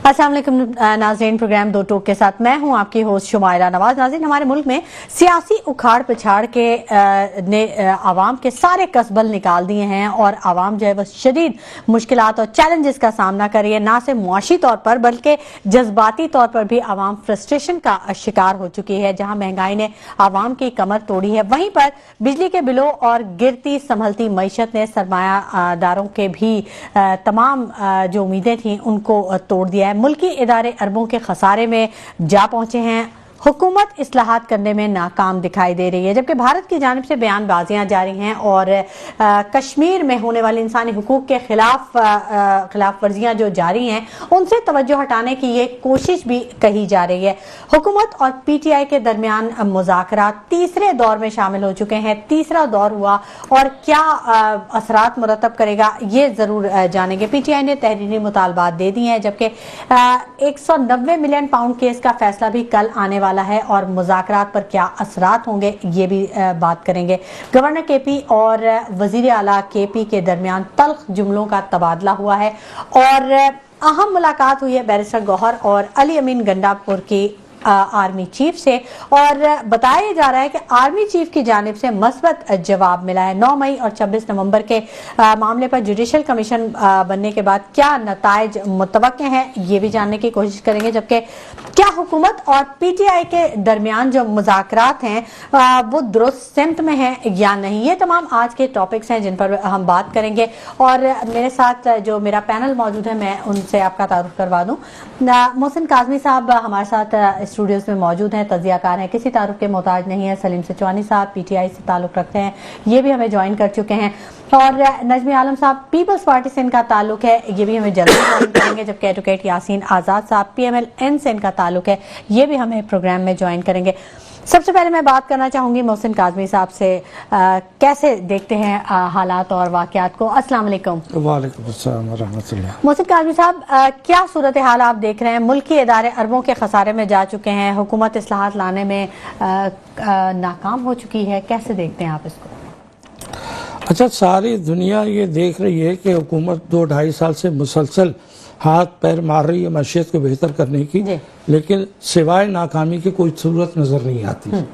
अस्सलाम वालेकुम नाज़रीन, प्रोग्राम दो टोक के साथ मैं हूं आपकी होस्ट शुमायरा नवाज। नाज़रीन, हमारे मुल्क में सियासी उखाड़ पिछाड़ के ने आवाम के सारे कसबल निकाल दिए हैं और आवाम जो है वो शदीद मुश्किलात और चैलेंजेस का सामना कर रही है। ना सिर्फ मुआशी तौर पर बल्कि जज्बाती तौर पर भी आवाम फ्रस्ट्रेशन का शिकार हो चुकी है। जहां महंगाई ने आवाम की कमर तोड़ी है, वहीं पर बिजली के बिलों और गिरती संभलती मईशत ने सरमायादारों के भी तमाम जो उम्मीदें थी उनको तोड़ दिया है। मुल्की इदारे अरबों के खसारे में जा पहुंचे हैं। हुकूमत इस्लाहात करने में नाकाम दिखाई दे रही है, जबकि भारत की जानिब से बयानबाजियां जारी हैं और कश्मीर में होने वाले इंसानी हुकूक के खिलाफ वर्जियां जो जारी हैं उनसे तवज्जो हटाने की ये कोशिश भी कही जा रही है। हुकूमत और पीटीआई के दरमियान मुज़ाकरात तीसरे दौर में शामिल हो चुके हैं। तीसरा दौर हुआ और क्या असरात मुरतब करेगा ये जरूर जानेंगे। पीटीआई ने तहरीरी मुतालबात दे दिए हैं, जबकि 190 मिलियन पाउंड केस का फैसला भी कल आने वाला है और मुज़ाकरात पर क्या असरात होंगे ये भी बात करेंगे। गवर्नर केपी और वजीर आला केपी के दरमियान तल्ख जुमलों का तबादला हुआ है और अहम मुलाकात हुई है बैरिस्टर गौहर और अली अमीन गंडापुर की आर्मी चीफ से और बताया जा रहा है कि आर्मी चीफ की जानिब से मस्बत जवाब मिला है। 9 मई और 26 नवंबर के मामले पर जुडिशल कमीशन बनने के बाद क्या नताइज मुतवक्के हैं ये भी जानने की कोशिश करेंगे। जबकि क्या हुकूमत और पीटीआई के दरमियान जो मुज़ाकरात हैं वो दुरुस्त सिमत में हैं या नहीं, ये तमाम आज के टॉपिक्स हैं जिन पर हम बात करेंगे। और मेरे साथ जो मेरा पैनल मौजूद है मैं उनसे आपका तारुफ करवा दूं। मोहसिन काज़मी साहब हमारे साथ स्टूडियोज में मौजूद हैं, तजियाकार हैं, किसी तारुफ के मोहताज नहीं है। सलीम सिचवानी साहब पीटीआई से ताल्लुक़ रखते हैं, ये भी हमें ज्वाइन कर चुके हैं। और नजमी आलम साहब पीपल्स पार्टी से इनका ताल्लुक है, ये भी हमें जल्दी ज्वाइन करेंगे। जबकि एडवोकेट यासीन आज़ाद साहब PMLN से इनका ताल्लुक है, ये भी हमें प्रोग्राम में ज्वाइन करेंगे। सबसे पहले मैं बात करना चाहूंगी मोहसिन काज़मी साहब से, कैसे देखते हैं हालात और वाक़यात को। अस्सलाम वालेकुम। वालेकुम अस्सलाम व रहमतुल्लाह। मोहसिन काज़मी साहब, क्या सूरत हाल आप देख रहे हैं? मुल्की इदारे अरबों के खसारे में जा चुके हैं, हुकूमत इस्लाहात लाने में नाकाम हो चुकी है, कैसे देखते हैं आप इसको? अच्छा, सारी दुनिया ये देख रही है कि हुकूमत 2-2.5 साल से मुसलसल हाथ पैर मार रही है मैशियत को बेहतर करने की, लेकिन सिवाय नाकामी की कोई सूरत नज़र नहीं आती।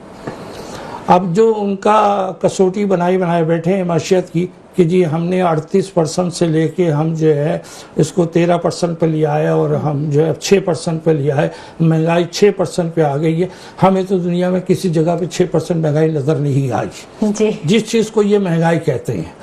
अब जो उनका कसौटी बनाए बैठे हैं मैशियत की कि जी हमने 38% से लेके हम जो है इसको 13% पे लिया है और हम जो है 6% पे लिया है, महंगाई 6% पे आ गई है। हमें तो दुनिया में किसी जगह पे 6% महंगाई नज़र नहीं आई। जिस चीज़ को ये महंगाई कहते हैं,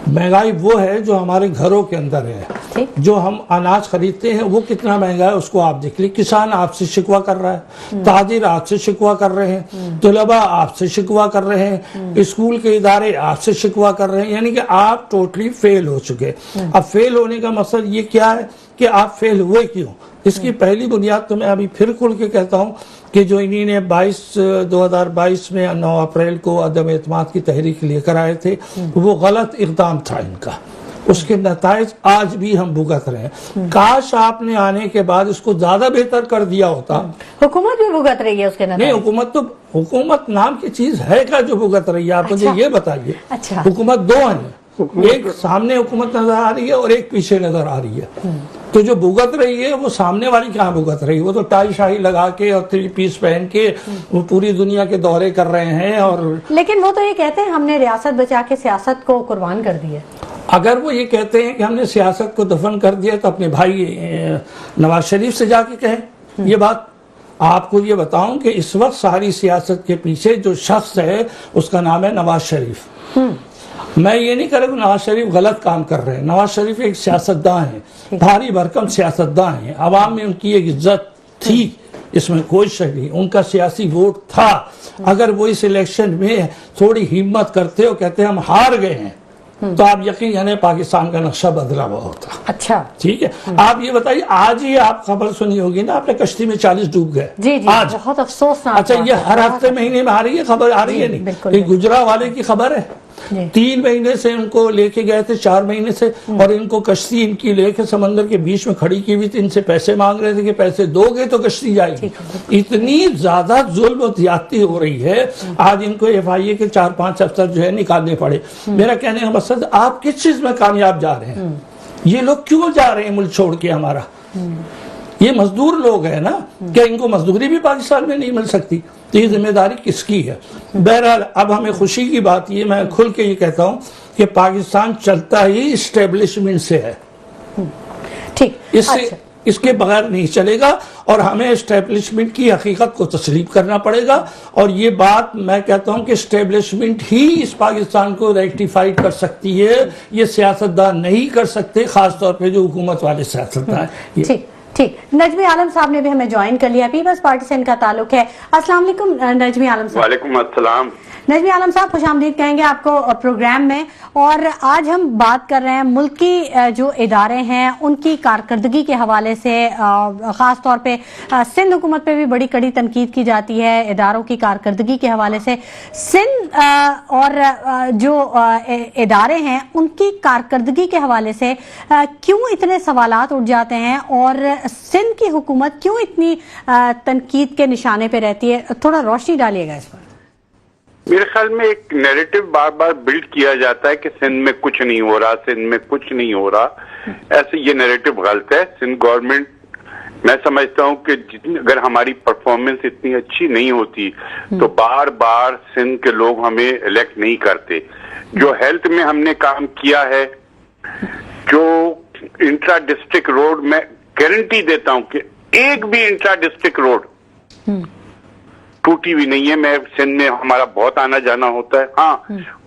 महंगाई वो है जो हमारे घरों के अंदर है। जो हम अनाज खरीदते हैं वो कितना महंगा है उसको आप देख लीजिए। किसान आपसे शिकवा कर रहा है, ताजिर आपसे शिकवा कर रहे हैं, तलबा आपसे शिकवा कर रहे हैं, स्कूल के इदारे आपसे शिकवा कर रहे हैं, यानी कि आप टोटली फेल हो चुके। अब फेल होने का मकसद ये क्या है कि आप फेल हुए क्यों? इसकी पहली बुनियाद तो मैं अभी फिर खुल के कहता हूँ कि जो इन्हीं 2022 में 9 अप्रैल को अदम एतमाद की तहरीक लेकर आए थे वो गलत इक़दाम था इनका। उसके नताइज आज भी हम भुगत रहे हैं। काश आपने आने के बाद इसको ज्यादा बेहतर कर दिया होता। हुकूमत भी भुगत रही है उसके नताइज? नहीं, हुकूमत नाम की चीज है क्या जो भुगत रही है? आप मुझे ये बताइए। अच्छा। हुकूमत 2 है, एक सामने हुकूमत नजर आ रही है और एक पीछे नजर आ रही है। तो जो भुगत रही है वो सामने वाली कहाँ भुगत रही है? वो तो टाई शाही लगा के और 3 पीस पहन के वो पूरी दुनिया के दौरे कर रहे हैं। और लेकिन वो तो ये कहते हैं हमने रियासत बचा के सियासत को कुर्बान कर दिया। अगर वो ये कहते हैं कि हमने सियासत को दफन कर दिया तो अपने भाई नवाज शरीफ से जाके कहें ये बात। आपको ये बताऊं कि इस वक्त सारी सियासत के पीछे जो शख्स है उसका नाम है नवाज शरीफ। मैं ये नहीं कह रहा कि नवाज शरीफ गलत काम कर रहे हैं। नवाज शरीफ एक सियासतदान है, भारी भरकम सियासतदान है, आवाम में उनकी एक इज्जत थी, इसमें कोई शक नहीं। उनका सियासी वोट था। अगर वो इस इलेक्शन में थोड़ी हिम्मत करते हो, कहते हम हार गए हैं, तो आप यकीन जाने पाकिस्तान का नक्शा बदला हुआ होता। अच्छा, ठीक है। आप ये बताइए, आज ही आप खबर सुनी होगी ना, आपने कश्ती में 40 डूब गए। जी, आज बहुत अफसोसनाक। अच्छा, ये हर हफ्ते महीने में आ रही है खबर? आ रही है नहीं? गुजरा वाले की खबर है। 3 महीने से उनको लेके गए थे, 4 महीने से, और इनको कश्ती इनकी लेके समंदर के बीच में खड़ी की हुई थी। इनसे पैसे मांग रहे थे कि पैसे दोगे तो कश्ती जाएगी। इतनी ज्यादा जुल्म और ज्यादती हो रही है, आज इनको FIA के 4-5 अफसर जो है निकालने पड़े। मेरा कहने का मकसद, आप किस चीज में कामयाब जा रहे हैं? ये लोग क्यों जा रहे हैं मुल्क छोड़ के हमारा? یہ مزدور لوگ ہیں نا، کیا ان کو مزدوری بھی پاکستان میں نہیں مل سکتی؟ تو یہ ذمہ داری کس کی ہے؟ بہرحال اب ہمیں خوشی کی بات یہ، میں کھل کے یہ کہتا ہوں کہ پاکستان چلتا ہی اسٹیبلشمنٹ سے ہے، ٹھیک، اس کے بغیر نہیں چلے گا، اور ہمیں اسٹیبلشمنٹ کی حقیقت کو تسلیم کرنا پڑے گا. اور یہ بات میں کہتا ہوں کہ اسٹیبلشمنٹ ہی اس پاکستان کو ریکٹیفائی کر سکتی ہے، یہ سیاستدان نہیں کر سکتے، خاص طور پہ جو حکومت والے سیاستدان ہیں. ٹھیک، نجمی عالم صاحب نے بھی ہمیں جوائن کر لیا، پیپلز پارٹی سے ان کا تعلق ہے. السلام علیکم نجمی عالم صاحب. وعلیکم السلام. نجمی عالم صاحب خوش آمدید کہیں گے آپ کو پروگرام میں. اور آج ہم بات کر رہے ہیں ملکی جو ادارے ہیں ان کی کارکردگی کے حوالے سے، خاص طور پہ سندھ حکومت پہ بھی بڑی کڑی تنقید کی جاتی ہے اداروں کی کارکردگی کے حوالے سے. سندھ اور جو ادارے ہیں ان کی کارکردگی کے حوالے سے کیوں اتنے سوالات اٹھ جاتے ہیں، اور سندھ کی حکومت کیوں اتنی تنقید کے نشانے پہ رہتی ہے؟ تھوڑا روشنی ڈالیے گا اس پر. میرے خیال میں ایک نیریٹو بار بار بلڈ کیا جاتا ہے کہ سندھ میں کچھ نہیں ہو رہا، سندھ میں کچھ نہیں ہو رہا. ایسے یہ نیریٹو غلط ہے. سندھ گورنمنٹ، میں سمجھتا ہوں کہ اگر ہماری پرفارمنس اتنی اچھی نہیں ہوتی تو بار بار سندھ کے لوگ ہمیں الیکٹ نہیں کرتے. جو ہیلتھ میں ہم نے کام کیا ہے، جو انٹرا ڈسٹرکٹ روڈ، میں گارنٹی دیتا ہوں کہ ایک بھی انٹرا ڈسٹرکٹ روڈ ٹوٹی ہوئی نہیں ہے. میں سندھ میں ہمارا بہت آنا جانا ہوتا ہے. ہاں،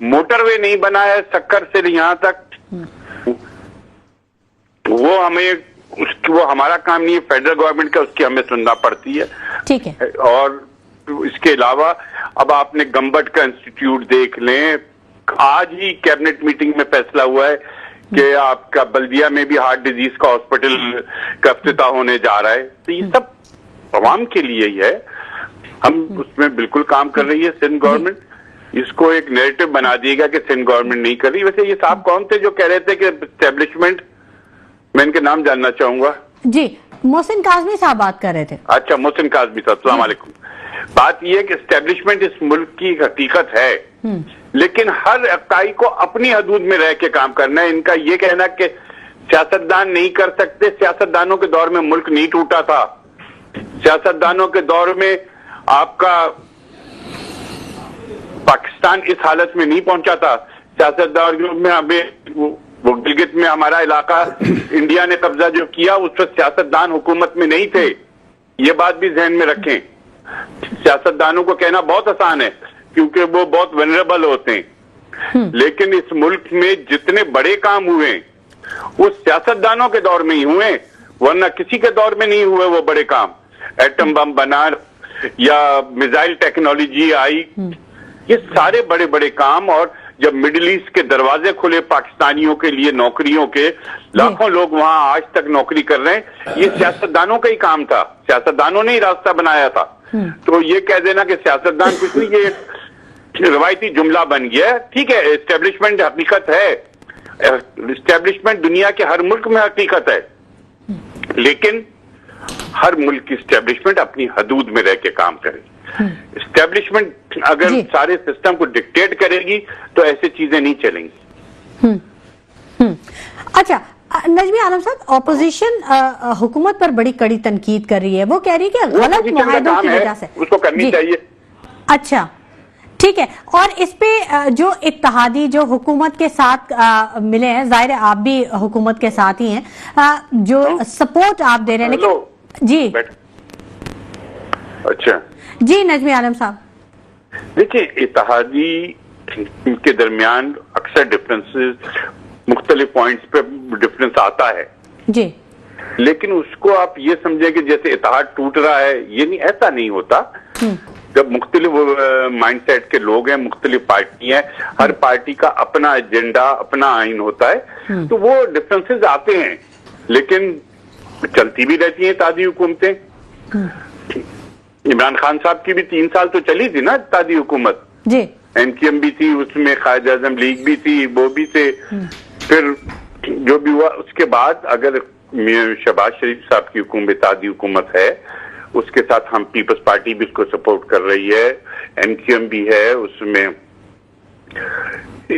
موٹر وے نہیں بنا ہے سکر سے یہاں تک، وہ ہمیں وہ ہمارا کام نہیں ہے، فیڈرل گورنمنٹ کا، اس کی ہمیں سننا پڑتی ہے. ٹھیک ہے. اور اس کے علاوہ اب آپ نے گمبٹ کا انسٹیٹیوٹ دیکھ لیں. آج ہی کیبنٹ میٹنگ میں فیصلہ ہوا ہے کہ آپ کا بلدیہ میں بھی ہارٹ ڈیزیز کا ہاسپٹل کا افتتاح ہونے جا رہا ہے. تو یہ سب عوام کے لیے ہی ہے. ہم اس میں بالکل کام کر رہی ہے سندھ گورنمنٹ. اس کو ایک نیریٹو بنا دیے گا کہ سندھ گورنمنٹ نہیں کر رہی. ویسے یہ صاحب کون تھے جو کہہ رہے تھے کہ اسٹیبلشمنٹ، میں ان کے نام جاننا چاہوں گا. جی، محسن کاظمی صاحب بات کر رہے تھے. اچھا، محسن کاظمی صاحب، السلام علیکم. بات یہ ہے کہ اسٹیبلشمنٹ اس ملک کی حقیقت ہے، لیکن ہر اکائی کو اپنی حدود میں رہ کے کام کرنا ہے. ان کا یہ کہنا کہ سیاستدان نہیں کر سکتے، سیاستدانوں کے دور میں ملک نہیں ٹوٹا تھا. سیاستدانوں کے دور میں آپ کا پاکستان اس حالت میں نہیں پہنچا تھا. سیاستدانوں میں ہمیں وہ گلگت میں ہمارا علاقہ انڈیا نے قبضہ جو کیا، اس وقت سیاستدان حکومت میں نہیں تھے. یہ بات بھی ذہن میں رکھیں. سیاستدانوں کو کہنا بہت آسان ہے کیونکہ وہ بہت ونریبل ہوتے ہیں، لیکن اس ملک میں جتنے بڑے کام ہوئے وہ سیاستدانوں کے دور میں ہی ہوئے، ورنہ کسی کے دور میں نہیں ہوئے وہ بڑے کام. ایٹم بم بنا یا میزائل ٹیکنالوجی آئی، یہ سارے بڑے بڑے کام. اور جب مڈل ایسٹ کے دروازے کھلے پاکستانیوں کے لیے نوکریوں کے، لاکھوں لوگ وہاں آج تک نوکری کر رہے ہیں، یہ سیاستدانوں کا ہی کام تھا. سیاستدانوں نے ہی راستہ بنایا تھا. تو یہ کہہ دینا کہ سیاستدان کچھ نہیں، یہ روایتی جملہ بن گیا ہے. ٹھیک ہے، اسٹیبلشمنٹ حقیقت ہے، اسٹیبلشمنٹ دنیا کے ہر ملک میں حقیقت ہے، لیکن ہر ملک کی اسٹیبلشمنٹ اپنی حدود میں رہ کے کام کرے. اسٹیبلشمنٹ اگر سارے سسٹم کو ڈکٹیٹ کرے گی تو ایسے چیزیں نہیں چلیں گی. اچھا نجمی عالم صاحب، اپوزیشن حکومت پر بڑی کڑی تنقید کر رہی ہے. وہ کہہ رہی ہے کہ غلط معاہدوں کی وجہ سے اس کو کرنی چاہیے. اچھا ٹھیک ہے. اور اس پہ جو اتحادی جو حکومت کے ساتھ ملے ہیں، ظاہر ہے آپ بھی حکومت کے ساتھ ہی ہیں، جو سپورٹ آپ دے رہے ہیں، لیکن جی اچھا جی نجمی عالم صاحب دیکھیں، اتحادی کے درمیان اکثر ڈفرینسز، مختلف پوائنٹس پہ ڈفرینس آتا ہے جی، لیکن اس کو آپ یہ سمجھیں کہ جیسے اتحاد ٹوٹ رہا ہے، یہ نہیں، ایسا نہیں ہوتا. جب مختلف مائنڈ سیٹ کے لوگ ہیں، مختلف پارٹی ہیں، ہر پارٹی کا اپنا ایجنڈا، اپنا آئین ہوتا ہے، تو وہ ڈفرینسز آتے ہیں، لیکن چلتی بھی رہتی ہیں اتحادی حکومتیں. عمران خان صاحب کی بھی 3 سال تو چلی تھی نا اتحادی حکومت. جی، NQM بھی تھی، اس میں قائد اعظم لیگ بھی تھی، وہ بھی تھے. پھر جو بھی ہوا اس کے بعد، اگر شہباز شریف صاحب کی حکومت اتحادی حکومت ہے، اس کے ساتھ ہم پیپلز پارٹی بھی اس کو سپورٹ کر رہی ہے، NQM بھی ہے، اس میں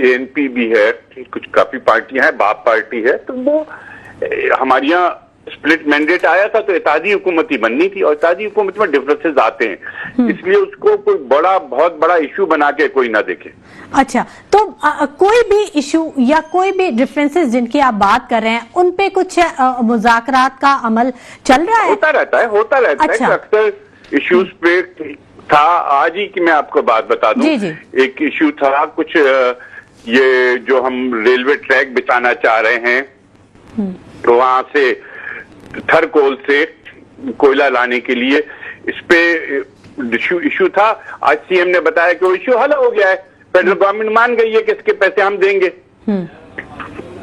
ANP بھی ہے، کچھ کافی پارٹیاں ہیں، باپ پارٹی ہے. تو وہ ہمارے یہاں स्प्लिट मैंडेट आया था तो इत्तेहादी हुकूमत ही बननी थी, और इत्तेहादी हुकूमत में डिफरेंसेस आते हैं, इसलिए उसको कोई बहुत बड़ा इशू बना के कोई ना देखे। अच्छा, तो कोई भी इशू या कोई भी डिफरेंसेस जिनकी आप बात कर रहे हैं उन पे कुछ मुज़ाकरात का अमल चल रहा है? होता रहता है अच्छा। कि अक्सर इश्यूज पे था। आज ही की मैं आपको बात बता दूं, जी, जी। एक इशू था कुछ ये जो हम रेलवे ट्रैक बिछाना चाह रहे हैं तो वहां से थरकोल से कोयला लाने के लिए, इस पे इशू था। आज सीएम ने बताया कि वो इशू हल हो गया है, फेडरल गवर्नमेंट मान गई है कि इसके पैसे हम देंगे।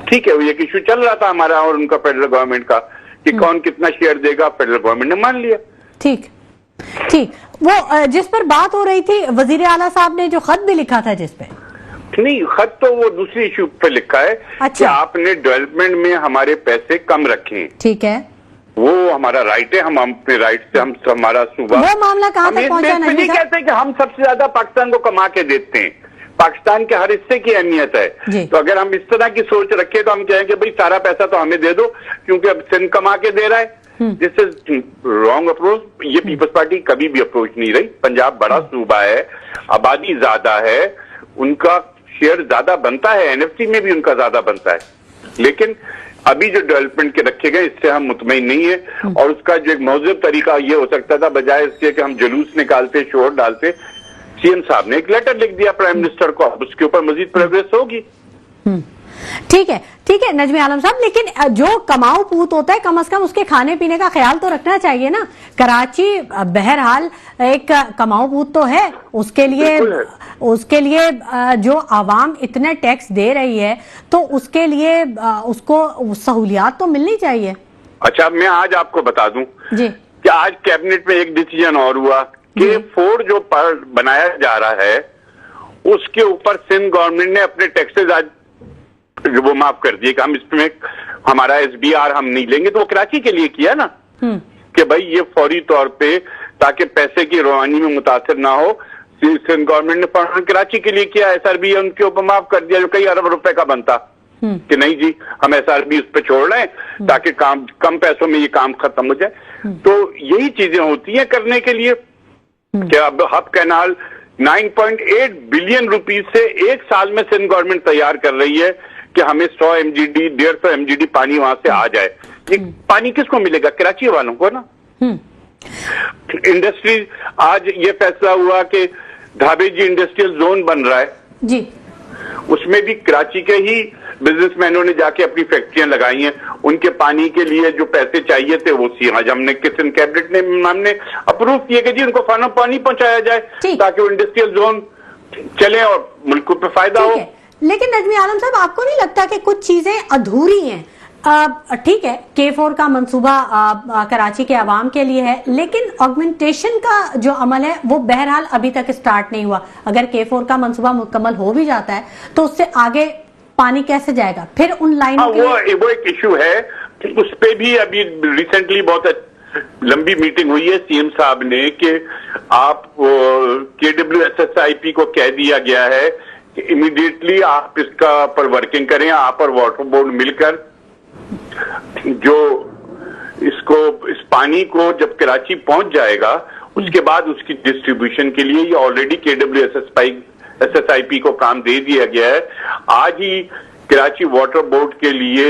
ठीक है, वो एक इशू चल रहा था हमारा और उनका फेडरल गवर्नमेंट का कि कौन कितना शेयर देगा, फेडरल गवर्नमेंट ने मान लिया। ठीक, वो जिस पर बात हो रही थी, वजीर आला साहब ने जो खत भी लिखा था जिस पे, नहीं, खत तो वो दूसरी इशू पे लिखा है। अच्छा। कि आपने डेवलपमेंट में हमारे पैसे कम रखे। ठीक है, वो हमारा राइट है, हम अपने राइट से हम हमारा सूबा, वो मामला कहाँ तक पहुंचा? हम नहीं कहते हैं कि हम सबसे ज्यादा पाकिस्तान को कमा के देते हैं, पाकिस्तान के हर हिस्से की अहमियत है। तो अगर हम इस तरह की सोच रखें तो हम कहेंगे भाई सारा पैसा तो हमें दे दो क्योंकि अब सिंध कमा के दे रहा है। This is wrong approach. ये पीपल्स पार्टी कभी भी अप्रोच नहीं रही। पंजाब बड़ा सूबा है, आबादी ज्यादा है, उनका शेयर ज्यादा बनता है, एनएफसी में भी उनका ज्यादा बनता है, लेकिन अभी जो डेवलपमेंट के रखे गए इससे हम मुतमईन नहीं है। और उसका जो एक मौजूद तरीका ये हो सकता था, बजाय इसके कि हम जुलूस निकालते, शोर डालते, सीएम साहब ने एक लेटर लिख दिया प्राइम मिनिस्टर को, अब उसके ऊपर मजीद प्रोग्रेस होगी। ठीक है नजमी आलम साहब, लेकिन जो कमाऊ पूत होता है कम से कम उसके खाने पीने का ख्याल तो रखना चाहिए ना। कराची बहरहाल एक कमाऊ पूत तो है, उसके लिए जो आवाम इतने टैक्स दे रही है तो उसके लिए उसको सहूलियात तो मिलनी चाहिए। अच्छा, मैं आज आपको बता दूं जी कि आज कैबिनेट में एक डिसीजन और हुआ कि फोर्ड जो बनाया जा रहा है उसके ऊपर सिंध गवर्नमेंट ने अपने टैक्सेस आज वो माफ कर दिए कि हम इसमें हमारा एसबीआर हम नहीं लेंगे। तो वो कराची के लिए किया ना कि भाई ये फौरी तौर पे ताकि पैसे की रवानी में मुतासर ना हो, सिंध गवर्नमेंट ने फौरन कराची के लिए किया। एसआरबी उनके ऊपर माफ कर दिया जो कई अरब रुपए का बनता कि नहीं जी हम एसआरबी उस पर छोड़ रहे हैं ताकि काम कम पैसों में ये काम खत्म हो जाए। तो यही चीजें होती हैं करने के लिए कि अब हब कैनाल 9.8 बिलियन रुपीस से एक साल में सिंध गवर्नमेंट तैयार कर रही है कि हमें 100 MGD 150 MGD पानी वहां से आ जाए। ये पानी किसको मिलेगा? कराची वालों को ना। इंडस्ट्री, आज ये फैसला हुआ कि धाबेजी इंडस्ट्रियल जोन बन रहा है जी, उसमें भी कराची के ही बिजनेसमैनों ने जाके अपनी फैक्ट्रियां लगाई हैं। उनके पानी के लिए जो पैसे चाहिए थे वो आज हमने किचन कैबिनेट ने हमने अप्रूव किए कि जी उनको पानी पहुंचाया जाए ताकि वो इंडस्ट्रियल जोन चले और मुल्क पे फायदा हो। लेकिन नजमी आलम साहब, आपको नहीं लगता कि कुछ चीजें अधूरी हैं? ठीक है, K4 का मंसूबा कराची के अवाम के लिए है, लेकिन ऑगमेंटेशन का जो अमल है वो बहरहाल अभी तक स्टार्ट नहीं हुआ। अगर K4 का मंसूबा मुकम्मल हो भी जाता है तो उससे आगे पानी कैसे जाएगा? फिर उन लाइनों वो एक इशू है, उस पे भी अभी रिसेंटली बहुत लंबी मीटिंग हुई है सीएम साहब ने कि आप KWSSIP को कह दिया गया है कि इमीडिएटली आप इसका पर वर्किंग करें, आप और वाटर बोर्ड मिलकर जो इसको इस पानी को जब कराची पहुंच जाएगा उसके बाद उसकी डिस्ट्रीब्यूशन के लिए ये ऑलरेडी KWSSIP को काम दे दिया गया है। आज ही कराची वाटर बोर्ड के लिए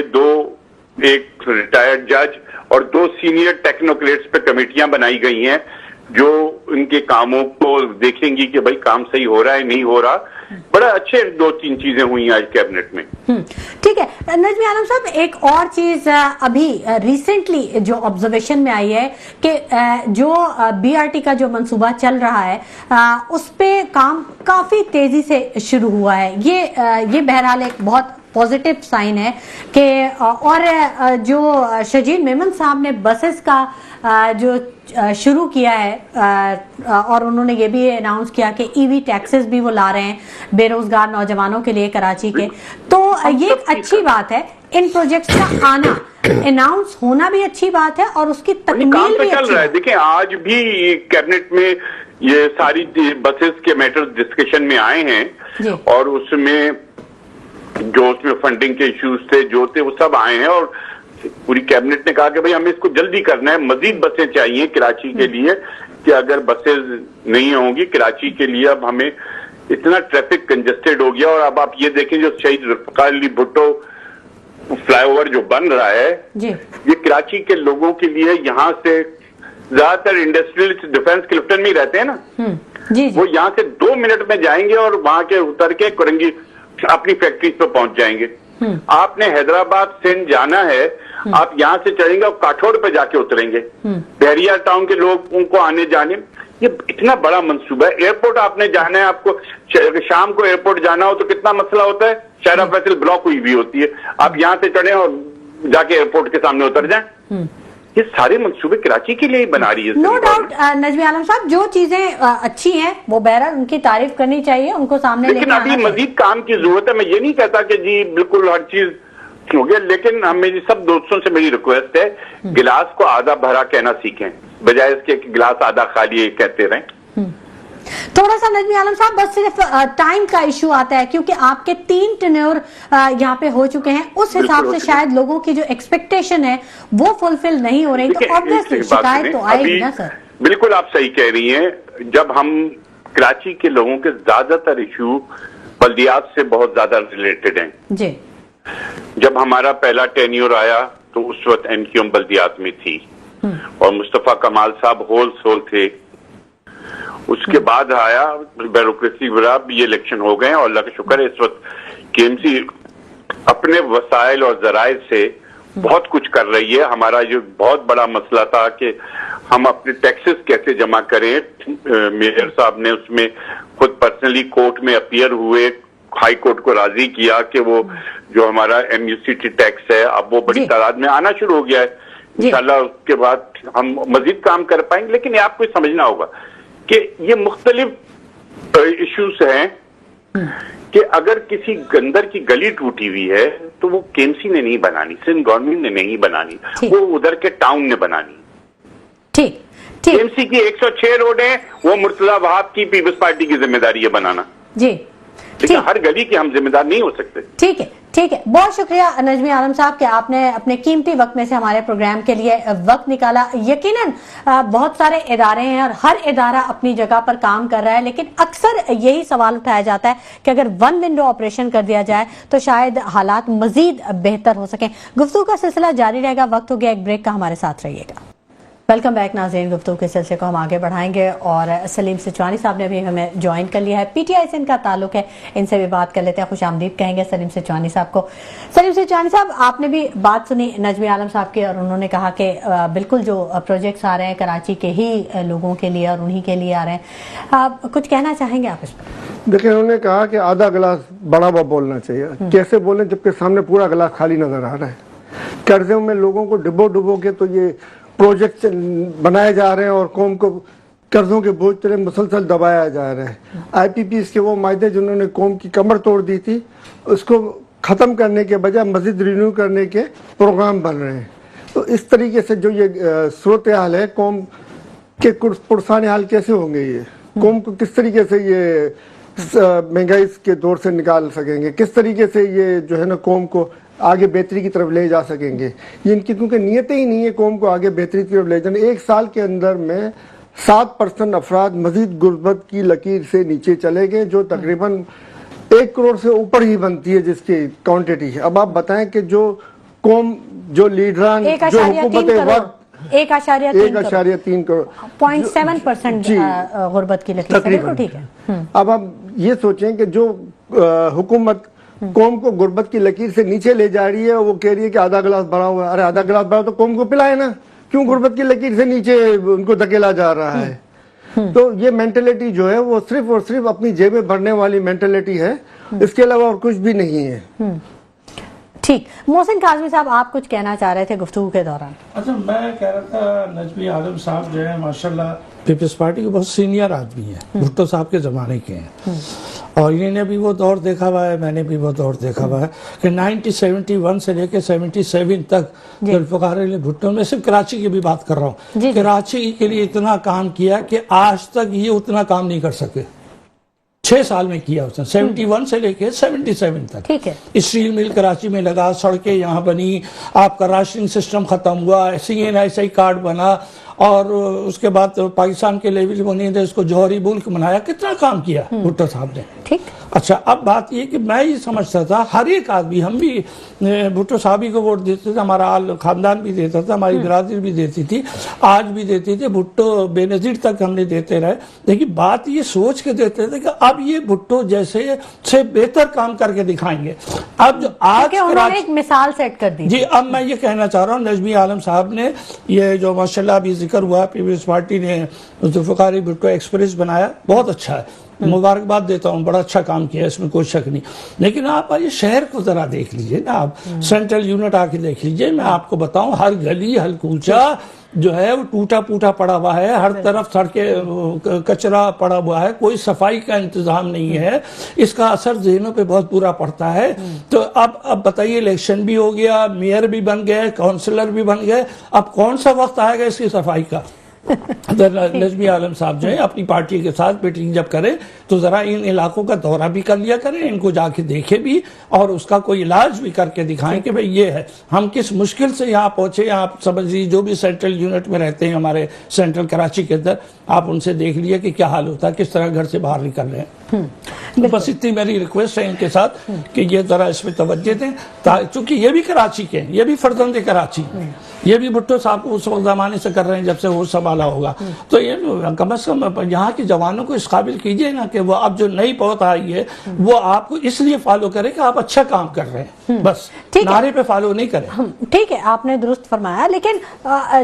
एक रिटायर्ड जज और 2 सीनियर टेक्नोक्रेट्स पे कमेटियां बनाई गई हैं जो उनके कामों को देखेंगी कि भाई काम सही हो रहा है नहीं हो रहा। बड़ा अच्छे 2-3 चीजें हुई आज कैबिनेट में। ठीक है नजमी आलम साहब, एक और चीज अभी रिसेंटली जो ऑब्जर्वेशन में आई है कि जो BRT का जो मंसूबा चल रहा है उस पे काम काफी तेजी से शुरू हुआ है। ये बहरहाल एक बहुत पॉजिटिव साइन है कि और जो शजील मेमन साहब ने बसेस का जो शुरू किया है और उन्होंने ये भी अनाउंस किया कि EV टैक्सेस भी वो ला रहे हैं बेरोजगार नौजवानों के लिए कराची के, तो ये एक अच्छी बात है। इन प्रोजेक्ट्स का आना, अनाउंस होना भी अच्छी बात है और उसकी तकमील भी चल रहा है। देखिए आज भी कैबिनेट में ये सारी बसेस के मैटर्स डिस्कशन में आए हैं और उसमें फंडिंग के इश्यूज थे जो थे वो सब आए हैं और पूरी कैबिनेट ने कहा कि भाई हमें इसको जल्दी करना है, मजीद बसें चाहिए कराची के लिए, कि अगर बसें नहीं होंगी कराची के लिए, अब हमें इतना ट्रैफिक कंजेस्टेड हो गया। और अब आप ये देखें जो शहीद जुल्फ़िकार अली भुट्टो फ्लाईओवर जो बन रहा है जी ये कराची के लोगों के लिए, यहाँ से ज्यादातर इंडस्ट्रियलिस्ट डिफेंस क्लिफ्टन में ही रहते हैं ना, जी वो यहाँ से 2 मिनट में जाएंगे और वहां के उतर के कुरंगी अपनी फैक्ट्रीज पे पहुंच जाएंगे। आपने हैदराबाद सिंध जाना है, आप यहाँ से चढ़ेंगे और काठौड़ पे जाके उतरेंगे, बहरिया टाउन के लोग उनको आने जाने, ये इतना बड़ा मंसूबा है। एयरपोर्ट आपने जाना है, आपको शाम को एयरपोर्ट जाना हो तो कितना मसला होता है, शायरा फैसल ब्लॉक हुई भी होती है, आप यहाँ से चढ़े और जाके एयरपोर्ट के सामने उतर जाएं। ये सारे मंसूबे कराची के लिए ही बना रही है। नो डाउट नजमी आलम साहब, जो चीजें अच्छी हैं वो बहरहाल उनकी तारीफ करनी चाहिए, उनको सामने लेकिन लेके अभी आना मजीद काम की जरूरत है। मैं ये नहीं कहता कि जी बिल्कुल हर चीज हो गया, लेकिन मेरी सब दोस्तों से मेरी रिक्वेस्ट है, गिलास को आधा भरा कहना सीखें, बजाय इसके कि गिलास आधा खाली कहते रहें। थोड़ा सा नजमी आलम साहब बस सिर्फ टाइम का इशू आता है, क्योंकि आपके 3 टेन्योर यहाँ पे हो चुके हैं, उस हिसाब से शायद लोगों की जो एक्सपेक्टेशन है वो फुलफिल नहीं हो रही, तो ऑब्वियसली शिकायत तो आएगी ना सर। बिल्कुल आप सही कह रही हैं। जब हम कराची के लोगों के ज्यादातर इशू बल्दियात से बहुत ज्यादा रिलेटेड हैं जी। जब हमारा पहला टेन्योर आया तो उस वक्त एमक्यूएम बल्दियात में थी और मुस्तफा कमाल साहब होल सोल थे। उसके बाद आया ब्यूरोक्रेसी विराब, ये इलेक्शन हो गए और अल्लाह का शुक्र है इस वक्त केएमसी अपने वसाइल और जराए से बहुत कुछ कर रही है। हमारा जो बहुत बड़ा मसला था कि हम अपने टैक्सेस कैसे जमा करें, मेयर साहब ने उसमें खुद पर्सनली कोर्ट में अपीयर हुए, हाई कोर्ट को राजी किया कि वो जो हमारा एमयूसीटी टैक्स है अब वो बड़ी तादाद में आना शुरू हो गया है। इंशाल्लाह उसके बाद हम मजीद काम कर पाएंगे। लेकिन ये आपको समझना होगा कि ये मुख्तलिफ इश्यूज हैं कि अगर किसी अंदर की गली टूटी हुई है तो वो केएमसी ने नहीं बनानी, सिंध गवर्नमेंट ने नहीं बनानी, वो उधर के टाउन ने बनानी। ठीक ठीक। केएमसी की 106 रोड है, वो मुर्तजा वहाब की पीपल्स पार्टी की जिम्मेदारी है बनाना जी। लेकिन हर गली के हम जिम्मेदार नहीं हो सकते। ठीक है ठीक है, बहुत शुक्रिया नजमी आलम साहब कि आपने अपने कीमती वक्त में से हमारे प्रोग्राम के लिए वक्त निकाला। यकीनन बहुत सारे इदारे हैं और हर इदारा अपनी जगह पर काम कर रहा है, लेकिन अक्सर यही सवाल उठाया जाता है कि अगर वन विंडो ऑपरेशन कर दिया जाए तो शायद हालात मजीद बेहतर हो सकें। गुफ्तगू का सिलसिला जारी रहेगा, वक्त हो गया एक ब्रेक का, हमारे साथ रहिएगा। वेलकम बैक नाज़रीन, गुफ्तगू के सिलसिले को हम आगे बढ़ाएंगे और सलीम सिचवानी साहब ने भी हमें ज्वाइन कर लिया है, पीटीआई से इनका ताल्लुक है, इनसे भी बात कर लेते हैं। खुश आमदीद कहेंगे सलीम सिचवानी साहब को। सलीम सिचवानी साहब, आपने भी बात सुनी नजमी आलम साहब की और उन्होंने कहा कि बिल्कुल जो प्रोजेक्ट्स आ रहे हैं कराची के ही लोगों के लिए और उन्हीं के लिए आ रहे हैं, आप कुछ कहना चाहेंगे आप इस पर? देखिए, उन्होंने कहा कि आधा गिलास बड़ा हुआ बोलना चाहिए। कैसे बोलें जबकि सामने पूरा गिलास खाली नजर आ रहा है। कर्जों में लोगों को डुबो के तो ये प्रोजेक्ट बनाए जा रहे हैं और कौम को कर्जों के बोझ तले मुसलसल दबाया जा रहा है। आईपीपीएस के वो मायदे जिन्होंने कौम की कमर तोड़ दी थी, उसको खत्म करने के बजाय मजीद रिन्यू करने के प्रोग्राम बन रहे हैं। तो इस तरीके से जो ये सूरत हाल है, कौम के पुरसाने हाल कैसे होंगे, ये कौम को किस तरीके से ये महंगाई के दौर से निकाल सकेंगे, किस तरीके से ये जो है ना कौम को आगे बेहतरी की तरफ ले जा सकेंगे। ये इनकी क्योंकि नीयतें ही नहीं है कौम को आगे बेहतरी की तरफ ले जाने। एक साल के अंदर में 7% अफराद मजीद गुर्बत की लकीर से नीचे चले गए, जो तकरीबन 1 करोड़ से ऊपर ही बनती है जिसकी क्वांटिटी है। अब आप बताएं कि जो कौम, जो लीडरान, जो हुकूमत वक्त 1.3 करोड़ 0.7% गुर्बत की लकीर से, ठीक है। अब आप ये सोचें कि जो हुकूमत कौम को गुर्बत की लकीर से नीचे ले जा रही है, वो कह रही है कि आधा गिलास भरा हुआ है। अरे आधा गिलास भरा तो कौम को पिलाए ना, क्यों गुर्बत की लकीर से नीचे उनको धकेला जा रहा है। तो ये मेंटेलिटी जो है वो सिर्फ और सिर्फ अपनी जेबें भरने वाली मेंटेलिटी है, इसके अलावा और कुछ भी नहीं है। ठीक, मोहसिन काज़मी साहब, आप कुछ कहना चाह रहे थे गुफ्तगू के दौरान? अच्छा, मैं कह रहा था नजमी आलम साहब जो है माशाल्लाह पीपल्स पार्टी के बहुत सीनियर आदमी हैं, भुट्टो साहब के ज़माने के हैं और इन्होंने भी वो दौर देखा हुआ है, मैंने भी वो दौर देखा हुआ है कि 1971 से लेकर 77 तक जुल्फ़िकार अली भुट्टो, में सिर्फ कराची की भी बात कर रहा हूँ, कराची के लिए इतना काम किया कि आज तक ये उतना काम नहीं कर सके। 6 साल में किया उसने, 71 से लेके 77 तक। ठीक है। स्टील मिल कराची में लगा, सड़कें यहाँ बनी, आपका राशनिंग सिस्टम खत्म हुआ, CNSI कार्ड बना, और उसके बाद पाकिस्तान के लेवल बने थे, उसको जौहरी मुल्क बनाया। कितना काम किया भुट्टो साहब ने। ठीक। अच्छा, अब बात ये कि मैं ये समझता था हर एक आदमी, हम भी भुट्टो साहब ही को वोट देते थे, हमारा खानदान भी देता था, हमारी बिरादरी भी देती थी, आज भी देती थी, भुट्टो बेनजीर तक हमने देते रहे। लेकिन बात ये सोच के देते थे कि अब ये भुट्टो जैसे से बेहतर काम करके दिखाएंगे। अब जो आज उन्होंने एक मिसाल सेट कर दी जी, अब मैं ये कहना चाह रहा हूँ, नजमी आलम साहब ने ये जो माशाल्लाह अभी जिक्र हुआ, पीपल्स पार्टी ने जुल्फ़िकार भुट्टो एक्सप्रेस बनाया, बहुत अच्छा है, मुबारकबाद देता हूँ, बड़ा अच्छा काम किया, इसमें कोई शक नहीं। लेकिन आप ये शहर को जरा देख लीजिए ना, आप सेंट्रल यूनिट आके देख लीजिए। मैं आपको बताऊं, हर गली हर कूचा जो है वो टूटा फूटा पड़ा हुआ है, हर तरफ सड़कें कचरा पड़ा हुआ है, कोई सफाई का इंतजाम नहीं है। इसका असर ज़हनों पे बहुत बुरा पड़ता है। तो अब बताइए, इलेक्शन भी हो गया, मेयर भी बन गए, काउंसलर भी बन गए, अब कौन सा वक्त आएगा इसकी सफाई का? नजमी आलम साहब जो है अपनी पार्टी के साथ मीटिंग जब करें तो जरा इन इलाकों का दौरा भी कर लिया करें, इनको जाके देखे भी और उसका कोई इलाज भी करके दिखाएं कि भाई ये है, हम किस मुश्किल से यहाँ पहुंचे। आप समझ लीजिए, जो भी सेंट्रल यूनिट में रहते हैं हमारे सेंट्रल कराची के अंदर, आप उनसे देख लिए कि क्या हाल होता है, किस तरह घर से बाहर निकल रहे हैं। तो बस इतनी मेरी रिक्वेस्ट है इनके साथ कि ये जरा इसमें तवज्जो दें, चूंकि ये भी कराची के हैं, ये भी फर्जंद कराची, ये भी भुट्टो साहब को उस वक्त जमाने से कर रहे हैं जब से वो संभाला होगा। तो ये कम से कम यहाँ के जवानों को इस काबिल कीजिए ना कि वो अब जो नई पौध आई है वो आपको इसलिए फॉलो करे कि आप अच्छा काम कर रहे हैं, बस नारे पे फॉलो नहीं करें। ठीक है, आपने दुरुस्त फरमाया। लेकिन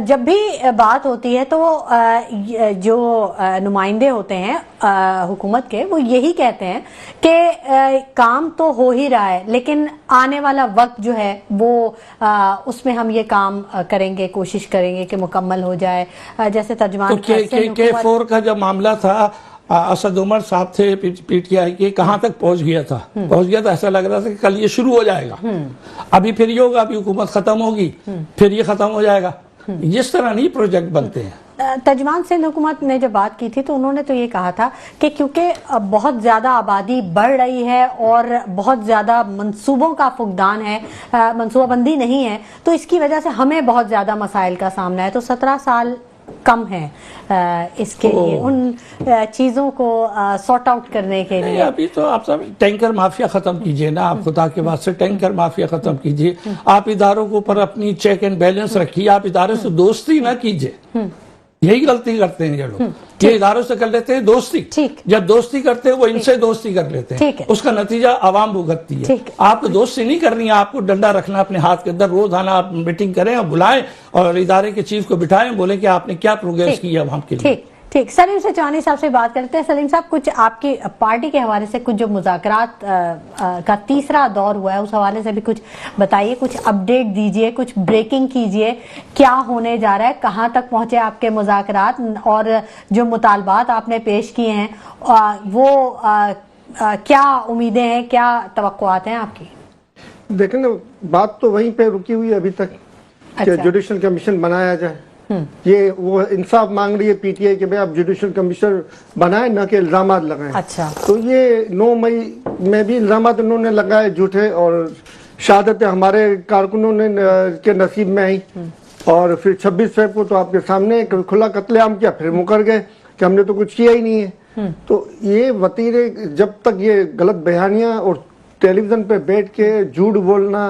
जब भी बात होती है तो जो नुमाइंदे होते हैं हुकूमत के, वो यही कहते हैं कि काम तो हो ही रहा है, लेकिन आने वाला वक्त जो है वो उसमें हम ये काम करेंगे, कोशिश करेंगे कि मुकम्मल हो जाए। जैसे तर्जुमान K4 का जब मामला था, असद उमर साहब थे PTI के, कहाँ तक पहुंच गया था, ऐसा लग रहा था कि कल ये शुरू हो जाएगा, अभी फिर ये होगा, अभी हुकूमत खत्म होगी, फिर ये खत्म हो जाएगा। इस तरह नहीं प्रोजेक्ट बनते हैं। तर्जुमान सिंध हुकूमत ने जब बात की थी तो उन्होंने तो ये कहा था कि क्योंकि बहुत ज्यादा आबादी बढ़ रही है और बहुत ज्यादा मंसूबों का फुकदान है, मंसूबाबंदी नहीं है, तो इसकी वजह से हमें बहुत ज्यादा मसाइल का सामना है। तो 17 साल कम है इसके लिए, उन चीजों को सॉर्ट आउट करने के लिए। अभी तो आप सब टैंकर माफिया खत्म कीजिए ना, आप खुदा के वास्ते टैंकर माफिया खत्म कीजिए। आप इदारों के ऊपर अपनी चेक एंड बैलेंस रखिए, आप इदारे से दोस्ती ना कीजिए। यही गलती करते हैं ये लोग, ये इदारों से कर लेते हैं दोस्ती, जब दोस्ती करते हैं वो इनसे दोस्ती कर लेते हैं, उसका नतीजा आवाम भुगतती है। आपको दोस्ती नहीं करनी है, आपको डंडा रखना अपने हाथ के अंदर, रोजाना आप मीटिंग करें और बुलाएं और इदारे के चीफ को बिठाएं, बोले कि आपने क्या प्रोग्रेस की आवाम के लिए। ठीक, सलीम सेचानी साहब से बात करते हैं। सलीम साहब, कुछ आपकी पार्टी के हवाले से कुछ जो मुज़ाकरात का तीसरा दौर हुआ है, उस हवाले से भी कुछ बताइए, कुछ अपडेट दीजिए, कुछ ब्रेकिंग कीजिए, क्या होने जा रहा है, कहाँ तक पहुंचे आपके मुज़ाकरात, और जो मुतालबात आपने पेश किए हैं वो क्या उम्मीदें हैं, क्या तवक्कुआत हैं आपकी? देखें ना, बात तो वहीं पे रुकी हुई है अभी तक कि जुडिशल कमीशन बनाया जाए। ये वो इंसाफ मांग रही है PTI के भाई आप जुडिशल कमीशन बनाए, न कि इल्जामात लगाएं। अच्छा, तो ये 9 मई में भी इल्जामात उन्होंने लगाए झूठे, और शहादत हमारे कारकुनों ने के नसीब में आई, और फिर 26 फरवरी को तो आपके सामने खुला कत्लेआम किया, फिर मुकर गए कि हमने तो कुछ किया ही नहीं है। तो ये वतीरे, जब तक ये गलत बयानियां और टेलीविजन पे बैठ के झूठ बोलना,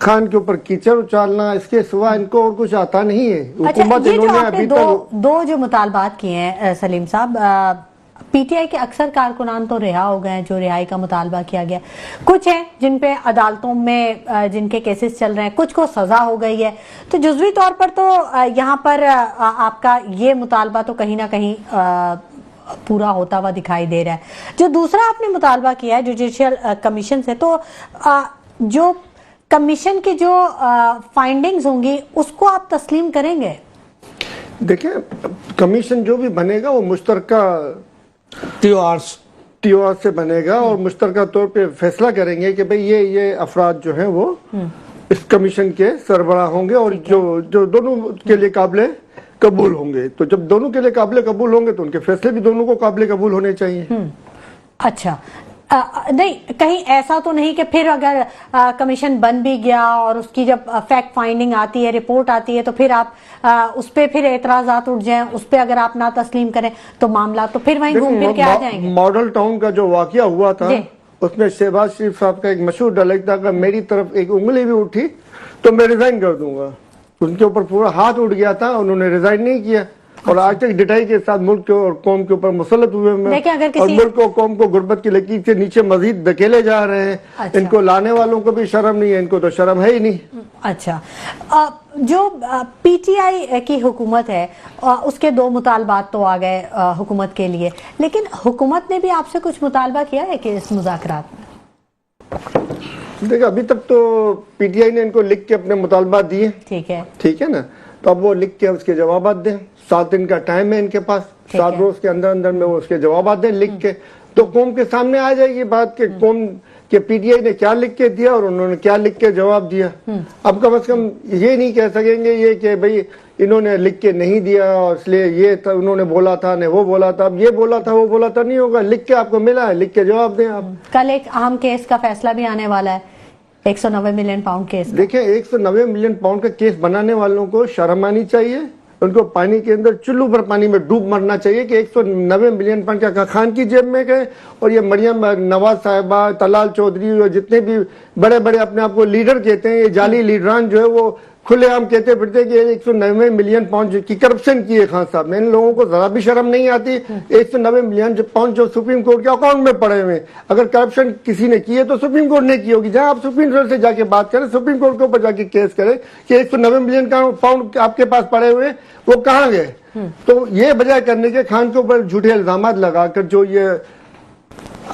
खान के ऊपर कीचड़ उछालना, इसके सिवा इनको और कुछ आता नहीं है। हुकूमत इन्होंने अभी तक दो जो मुतालबात किए हैं सलीम साहब, PTI के अक्सर कारकुनान तो रिहा हो गए हैं, जो रिहाई का मुतालबा किया गया, कुछ हैं जिन पे अदालतों में जिनके केसेस चल रहे हैं, कुछ को सजा हो गई है। तो जुज़वी तौर पर तो यहाँ पर आपका ये मुतालबा तो कहीं ना कहीं पूरा होता हुआ दिखाई दे रहा है। जो दूसरा आपने मुतालबा किया है जुडिशियल कमीशन से, तो जो कमीशन की जो फाइंडिंग्स होंगी उसको आप तस्लीम करेंगे? देखिए, कमीशन जो भी बनेगा वो मुश्तरका TOR से बनेगा, और मुश्तरका तौर पे फैसला करेंगे कि भाई ये अफराद जो हैं वो इस कमीशन के सरबराह होंगे, और जो दोनों के लिए काबिल कबूल होंगे। तो जब दोनों के लिए काबिल कबूल होंगे तो उनके फैसले भी दोनों को काबिल कबूल होने चाहिए। اچھا نہیں کہیں ایسا تو نہیں کہ پھر اگر کمیشن بن بھی گیا اور اس کی جب فیکٹ فائنڈنگ آتی ہے، رپورٹ آتی ہے، تو پھر آپ اس پہ پھر اعتراضات اٹھ جائیں، اس پہ اگر آپ نہ تسلیم کریں تو معاملات تو پھر وہیں گھوم پھر کے آ جائیں گے؟ ماڈل ٹاؤن کا جو واقعہ ہوا تھا اس میں شہباز شریف صاحب کا ایک مشہور ڈائلاگ تھا کہ میری طرف ایک انگلی بھی اٹھی تو میں ریزائن کر دوں گا. ان کے اوپر پورا ہاتھ اٹھ گیا تھا، انہوں نے ریزائن نہیں کیا اور آج تک ڈٹائی کے ساتھ ملک کے اور قوم کے اوپر مسلط ہوئے ہیں اور ملک اور قوم کو غربت کی لکیر سے نیچے مزید دھکیلے جا رہے ہیں. ان کو لانے والوں کو بھی شرم نہیں ہے، ان کو تو شرم ہے ہی نہیں. اچھا جو پی ٹی آئی کی حکومت ہے اس کے 2 مطالبات تو آ گئے حکومت کے لیے، لیکن حکومت نے بھی آپ سے کچھ مطالبہ کیا ہے کہ اس مذاکرات میں؟ دیکھیں ابھی تک تو پی ٹی آئی نے ان کو لکھ کے اپنے مطالبات دیے، ٹھیک ہے نا، تو اب وہ لکھ کے اس کے جوابات دیں. 7 دن کا ٹائم ہے ان کے پاس، 7 روز کے اندر اندر میں وہ اس کے جوابات دیں لکھ کے، تو قوم کے سامنے آ جائے گی بات کہ قوم کہ پی ٹی آئی نے کیا لکھ کے دیا اور انہوں نے کیا لکھ کے جواب دیا. اب کم از کم یہ نہیں کہہ سکیں گے یہ کہ بھئی انہوں نے لکھ کے نہیں دیا اور اس لیے یہ تھا انہوں نے بولا تھا نہیں وہ بولا تھا، اب یہ بولا تھا وہ بولا تھا نہیں ہوگا. لکھ کے آپ کو ملا ہے، لکھ کے جواب دیں آپ. کل ایک اہم کیس کا فیصلہ بھی آنے والا ہے، 190 ملین پاؤنڈ کیس. دیکھیں 190 ملین پاؤنڈ کا کیس بنانے والوں کو شرم آنی چاہیے، ان کو پانی کے اندر چلو پر پانی میں ڈوب مرنا چاہیے کہ 190 ملین پاؤنڈ کا خان کی جیب میں گئے اور یہ مریم نواز صاحبہ، طلال چودھری اور جتنے بھی بڑے بڑے اپنے آپ کو لیڈر کہتے ہیں، یہ جعلی لیڈران جو ہے وہ کھلے عام کہتے پھرتے کہ 190 ملین پاؤنڈ کی کرپشن کی ہے خان صاحب نے. ان لوگوں کو ذرا بھی شرم نہیں آتی. 190 ملین پاؤنڈ جو سپریم کورٹ کے اکاؤنٹ میں پڑے ہوئے ہیں، اگر کرپشن کسی نے کی ہے تو سپریم کورٹ نے کی ہوگی. جہاں آپ سپریم کورٹ سے جا کے بات کریں، سپریم کورٹ کے اوپر جا کے کیس کریں کہ 190 ملین پاؤنڈ آپ کے پاس پڑے ہوئے وہ کہاں گئے. تو یہ بجائے کرنے کے خان کے اوپر جھوٹے الزامات لگا کر جو یہ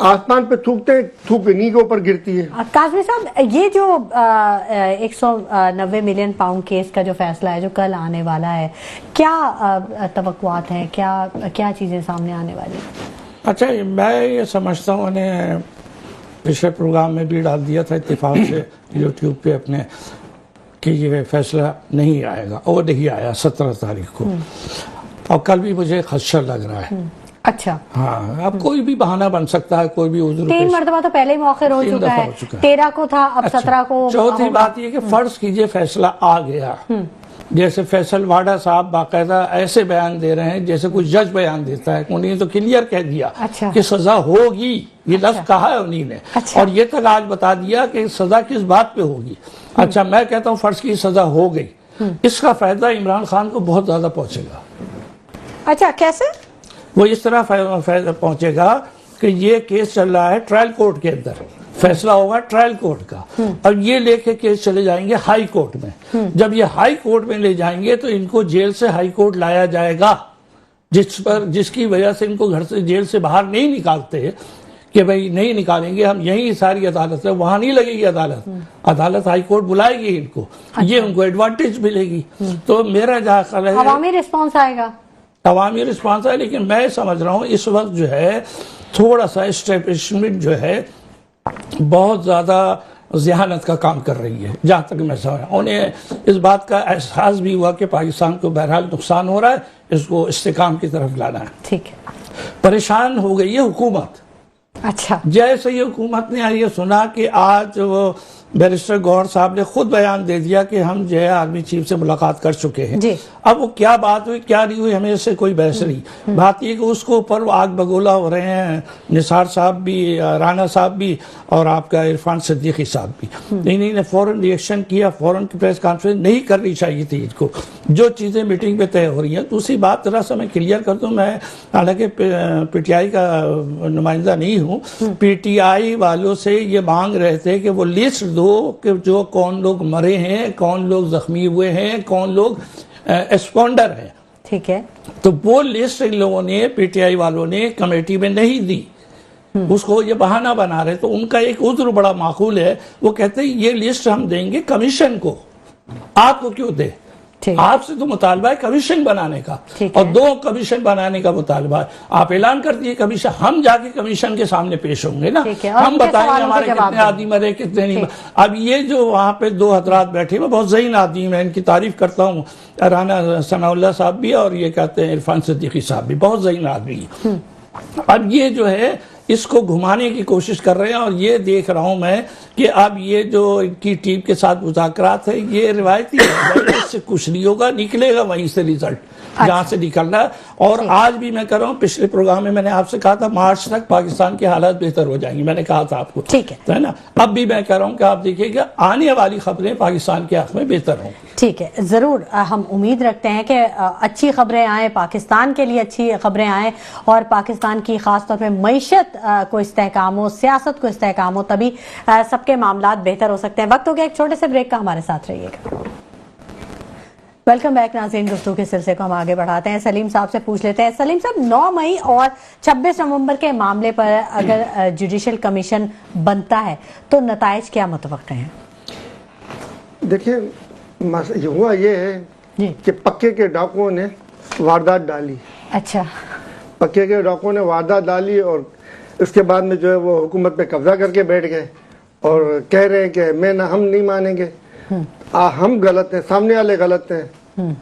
آسمان پہ تھوکتے ہیں، تھوک انہی کے اوپر گرتی ہے. قاسمی صاحب یہ جو 190 ملین پاؤنڈ کیس کا جو فیصلہ ہے جو کل آنے والا ہے، کیا توقعات ہیں، کیا چیزیں سامنے آنے والی ہیں؟ اچھا میں یہ سمجھتا ہوں نے پچھلے پروگرام میں بھی ڈال دیا تھا اتفاق سے یوٹیوب پہ اپنے کہ یہ فیصلہ نہیں آئے گا، اور نہیں آیا 17 تاریخ کو، اور کل بھی مجھے خدشہ لگ رہا ہے. اچھا ہاں اب کوئی بھی بہانہ بن سکتا ہے، کوئی بھی عذر. 3 مرتبہ تو پہلے ہی مؤخر ہو چکا ہے، 13 کو تھا، اب 17 کو. چوتھی بات یہ کہ فرض کیجئے فیصلہ آ گیا، جیسے فیصل واڈا صاحب باقاعدہ ایسے بیان دے رہے ہیں جیسے کوئی جج بیان دیتا ہے. انہوں نے تو کلیئر کہہ دیا کہ سزا ہوگی، یہ لفظ کہا ہے انہوں نے، اور یہ تک آج بتا دیا کہ سزا کس بات پہ ہوگی. اچھا میں کہتا ہوں فرض کی سزا ہو گئی، اس کا فائدہ عمران خان کو بہت زیادہ پہنچے گا. اچھا کیسے؟ وہ اس طرح فائدہ پہنچے گا کہ یہ کیس چل رہا ہے ٹرائل کورٹ کے اندر، فیصلہ ہوگا ٹرائل کورٹ کا، اور یہ لے کے کیس چلے جائیں گے ہائی کورٹ میں. جب یہ ہائی کورٹ میں لے جائیں گے تو ان کو جیل سے ہائی کورٹ لایا جائے گا، جس کی وجہ سے ان کو گھر سے جیل سے باہر نہیں نکالتے کہ بھئی نہیں نکالیں گے ہم، یہیں ساری عدالت ہے، وہاں نہیں لگے گی عدالت ہائی کورٹ بلائے گی ان کو. یہ ان کو ایڈوانٹیج ملے گی. تو میرا جہاں خیال ہے عوامی رسپانس آئے گا، عوامی رسپانس ہے، لیکن میں سمجھ رہا ہوں اس وقت جو ہے تھوڑا سا اسٹیبلشمنٹ جو ہے بہت زیادہ ذہانت کا کام کر رہی ہے. جہاں تک میں سمجھ رہا ہوں انہیں اس بات کا احساس بھی ہوا کہ پاکستان کو بہرحال نقصان ہو رہا ہے، اس کو استحکام کی طرف لانا ہے. ٹھیک ہے. پریشان ہو گئی ہے حکومت. اچھا جیسے یہ حکومت نے یہ سنا کہ آج وہ بیرسٹر گوہر صاحب نے خود بیان دے دیا کہ ہم جو ہے آرمی چیف سے ملاقات کر چکے ہیں. اب وہ کیا بات ہوئی کیا نہیں ہوئی ہمیں اس سے کوئی بحث نہیں. بات یہ کہ اس کو اوپر آگ بگولا ہو رہے ہیں نثار صاحب بھی، رانا صاحب بھی، اور آپ کا عرفان صدیقی صاحب بھی. انہوں نے فوراً ریئیکشن کیا، فوراً کی پریس کانفرنس نہیں کرنی چاہیے تھی ان کو، جو چیزیں میٹنگ پہ طے ہو رہی ہیں. دوسری بات ذرا سا میں کلیئر کر دوں، میں حالانکہ پی ٹی آئی کا نمائندہ نہیں ہوں، پی ٹی آئی والوں سے یہ مانگ رہے تھے کہ وہ لسٹ دو کہ جو کون لوگ مرے ہیں، کون لوگ زخمی ہوئے ہیں، کون لوگ ایکسپاؤنڈر ہیں. ٹھیک ہے. تو وہ لسٹ ان لوگوں نے پی ٹی آئی والوں نے کمیٹی میں نہیں دی، اس کو یہ بہانہ بنا رہے. تو ان کا ایک عذر بڑا معقول ہے، وہ کہتے ہیں یہ لسٹ ہم دیں گے کمیشن کو، آپ کو کیوں دے؟ آپ سے تو مطالبہ ہے کمیشن بنانے کا، اور 2 کمیشن بنانے کا مطالبہ ہے. آپ اعلان کر دیے کمیشن، ہم جا کے کمیشن کے سامنے پیش ہوں گے نا، ہم بتائیں گے ہمارے کتنے آدمی مرے کتنے نہیں. اب یہ جو وہاں پہ 2 حضرات بیٹھے ہیں بہت ذہین آدمی، میں ان کی تعریف کرتا ہوں، رانا ثناء اللہ صاحب بھی اور یہ کہتے ہیں عرفان صدیقی صاحب بھی، بہت ذہین آدمی. اب یہ جو ہے اس کو گھمانے کی کوشش کر رہے ہیں، اور یہ دیکھ رہا ہوں میں کہ اب یہ جو ان کی ٹیم کے ساتھ مذاکرات ہیں یہ روایتی ہے، اس سے کچھ نہیں ہوگا، نکلے گا وہیں سے ریزلٹ جہاں سے نکلنا ہے۔ اور آج بھی میں کر رہا ہوں، پچھلے پروگرام میں نے آپ سے کہا تھا مارچ تک پاکستان کی حالات بہتر ہو جائیں گی، میں نے کہا تھا آپ کو، ٹھیک ہے نا؟ اب بھی میں کہہ رہا ہوں کہ آپ دیکھیے کہ آنے والی خبریں پاکستان کے حق میں بہتر ہوں۔ ٹھیک ہے، ضرور ہم امید رکھتے ہیں کہ اچھی خبریں آئیں، پاکستان کے لیے اچھی خبریں آئیں، اور پاکستان کی خاص طور پہ معیشت کو استحکام ہو، سیاست کو استحکام ہو، تبھی سب کے معاملات بہتر ہو سکتے ہیں۔ وقت ہو گیا ایک چھوٹے سے بریک کا، ہمارے ساتھ رہیے گا۔ ویلکم بیک ناظرین، گفتگو کے سلسلے کو ہم آگے بڑھاتے ہیں۔ سلیم صاحب سے پوچھ لیتے ہیں، سلیم صاحب 9 مئی اور 26 نومبر کے معاملے پر اگر جوڈیشل کمیشن بنتا ہے تو نتائج کیا متوقع ہیں؟ دیکھیں ہوا یہ ہے کہ پکے کے ڈاکوؤں نے واردات ڈالی۔ اچھا، پکے کے ڈاکوؤں نے واردات ڈالی اور اس کے بعد میں جو ہے وہ حکومت پہ قبضہ کر کے بیٹھ گئے اور کہہ رہے ہیں کہ ہم نہیں مانیں گے، ہم غلط ہیں، سامنے والے غلط ہیں،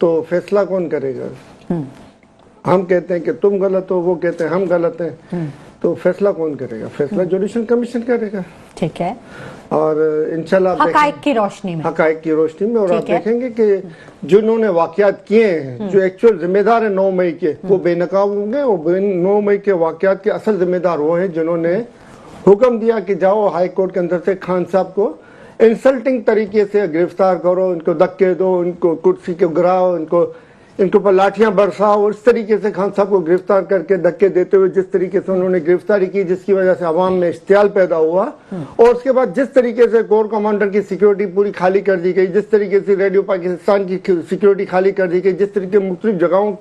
تو فیصلہ کون کرے گا؟ ہم کہتے ہیں کہ تم غلط ہو، وہ کہتے ہیں ہم غلط ہیں، تو فیصلہ کون کرے گا؟ فیصلہ جوڈیشل کمیشن کرے گا۔ ٹھیک ہے، اور انشاءاللہ حقائق کی روشنی میں، حقائق کی روشنی میں، اور آپ دیکھیں گے کہ جنہوں نے واقعات کیے ہیں، جو ایکچوئل ذمہ دار ہیں 9 مئی کے، وہ بے نقاب ہوں گے، اور 9 مئی کے واقعات کے اصل ذمہ دار وہ ہیں جنہوں نے حکم دیا کہ جاؤ ہائی کورٹ کے اندر سے خان صاحب کو انسلٹنگ طریقے سے گرفتار کرو، ان کو دھکے دو، ان کو کرسی کے گراؤ، ان کے اوپر لاٹھیاں برساؤ، اس طریقے سے خان صاحب کو گرفتار کر کے دھکے دیتے ہوئے جس طریقے سے انہوں نے گرفتاری کی، جس کی وجہ سے عوام میں اشتعال پیدا ہوا، اور اس کے بعد جس طریقے سے کور کمانڈر کی سیکیورٹی پوری خالی کر دی گئی، جس طریقے سے ریڈیو پاکستان کی سیکیورٹی خالی کر دی گئی، جس طریقے مختلف جگہوں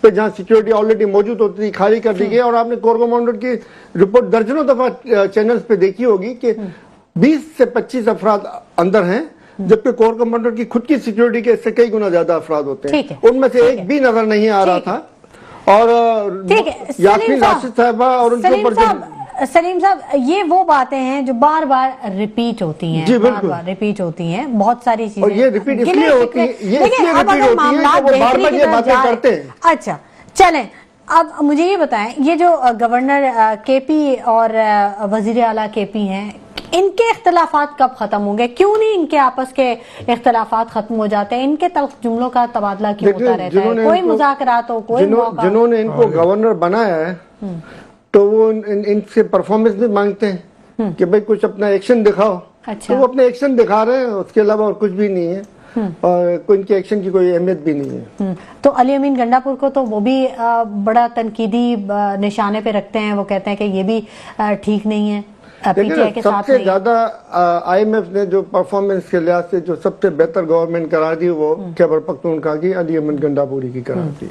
پہ جہاں سیکیورٹی آلریڈی موجود ہوتی تھی خالی کر دی گئی، اور آپ نے کور کمانڈر کی رپورٹ درجنوں دفعہ چینلز پہ دیکھی ہوگی کہ 20 سے 25 افراد اندر ہیں، جبکہ کور کمانڈر کی خود کی سیکیورٹی کے اس سے کئی گنا زیادہ افراد ہوتے ہیں، ان میں سے ایک بھی نظر نہیں آ رہا تھا۔ اور یاسمین راشد صاحبہ اور ان کے اوپر سلیم صاحب، یہ وہ باتیں ہیں جو بار بار ریپیٹ ہوتی ہیں، بار بار ریپیٹ ہوتی ہیں، بہت ساری چیزیں، اور یہ ریپیٹ اس لیے ہوتی ہیں کہ وہ بار بار یہ باتیں کرتے ہیں۔ اچھا چلیں، اب مجھے یہ بتائیں، یہ جو گورنر کے پی اور وزیر اعلیٰ کے پی ہیں، ان کے اختلافات کب ختم ہوں گے؟ کیوں نہیں ان کے آپس کے اختلافات ختم ہو جاتے ہیں؟ ان کے تلخ جملوں کا تبادلہ کیوں ہوتا رہتا ہے؟ کوئی مذاکرات ہو، کوئی موقع، جنہوں نے ان کو گورنر بنایا ہے تو وہ ان سے پرفارمنس بھی مانگتے ہیں کہ بھئی کچھ اپنا ایکشن دکھاؤ، تو وہ اپنے ایکشن دکھا رہے ہیں، اس کے علاوہ اور کچھ بھی نہیں ہے، اور ان کے ایکشن کی کوئی اہمیت بھی نہیں ہے۔ تو علی امین گنڈاپور کو تو وہ بھی بڑا تنقیدی نشانے پہ رکھتے ہیں، وہ کہتے ہیں کہ یہ بھی ٹھیک نہیں ہے، پی ٹی آئی کے ساتھ سب سے زیادہ آئی ایم ایف نے جو پرفارمنس کے لحاظ سے جو سب سے بہتر گورنمنٹ قرار دی وہ خیبر پختونخوا کی علی امین گنڈاپوری کی قرار دی،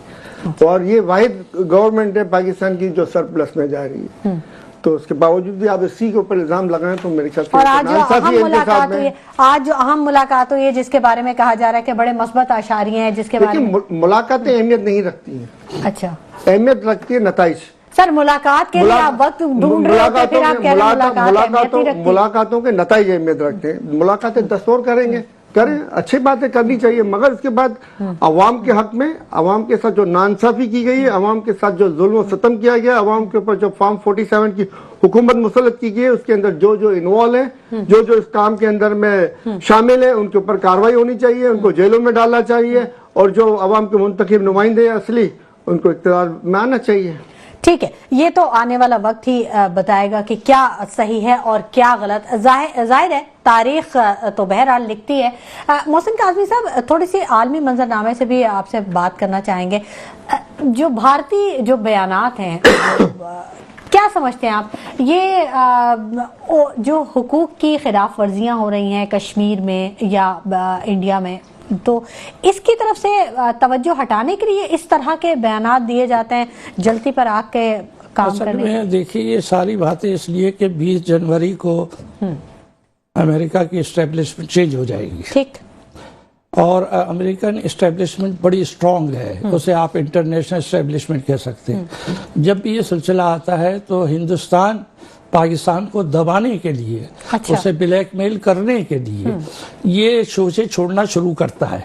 اور یہ واحد گورنمنٹ ہے پاکستان کی جو سرپلس میں جا رہی ہے، تو اس کے باوجود بھی آپ اسی کے اوپر الزام لگائیں تو میرے خیال سے، اور آج جو اہم ملاقات ہوئی ہے جس کے بارے میں کہا جا رہا ہے کہ بڑے مثبت اشاریے ہیں، جس کے بارے میں ملاقاتیں اہمیت نہیں رکھتی ہیں، اچھا اہمیت رکھتی ہے نتائج۔ سر ملاقات کے لیے آپ وقت ڈھونڈ رہے ہوتے، پھر آپ کہہ رہے ہیں ملاقاتوں کے نتائج اہمیت رکھتے ہیں۔ ملاقاتیں دستور کریں گے، کریں، اچھی باتیں کرنی چاہیے، مگر اس کے بعد عوام کے حق میں، عوام کے ساتھ جو ناانصافی کی گئی ہے، عوام کے ساتھ جو ظلم و ستم کیا گیا، عوام کے اوپر جو فارم 47 کی حکومت مسلط کی گئی ہے، اس کے اندر جو انوالو ہیں، جو اس کام کے اندر میں شامل ہیں، ان کے اوپر کارروائی ہونی چاہیے، ان کو جیلوں میں ڈالنا چاہیے، اور جو عوام کے منتخب نمائندے ہیں اصلی، ان کو اقتدار میں آنا چاہیے۔ ٹھیک ہے، یہ تو آنے والا وقت ہی بتائے گا کہ کیا صحیح ہے اور کیا غلط۔ ظاہر ہے تاریخ تو بہرحال لکھتی ہے۔ محسن کاظمی صاحب، تھوڑی سی عالمی منظرنامے سے بھی آپ سے بات کرنا چاہیں گے۔ جو بھارتی جو بیانات ہیں، کیا سمجھتے ہیں آپ، یہ جو حقوق کی خلاف ورزیاں ہو رہی ہیں کشمیر میں یا انڈیا میں، تو اس کی طرف سے توجہ ہٹانے کے لیے اس طرح کے بیانات دیے جاتے ہیں جلتی پر آگ کے کام کرنے میں؟ دیکھیے یہ ساری باتیں اس لیے کہ 20 جنوری کو امریکہ کی اسٹیبلشمنٹ چینج ہو جائے گی، ٹھیک، اور امریکن اسٹیبلشمنٹ بڑی اسٹرانگ ہے، اسے آپ انٹرنیشنل اسٹیبلشمنٹ کہہ سکتے ہیں۔ جب بھی یہ سلسلہ آتا ہے تو ہندوستان پاکستان کو دبانے کے لیے، اسے بلیک میل کرنے کے لیے یہ شوشے چھوڑنا شروع کرتا ہے،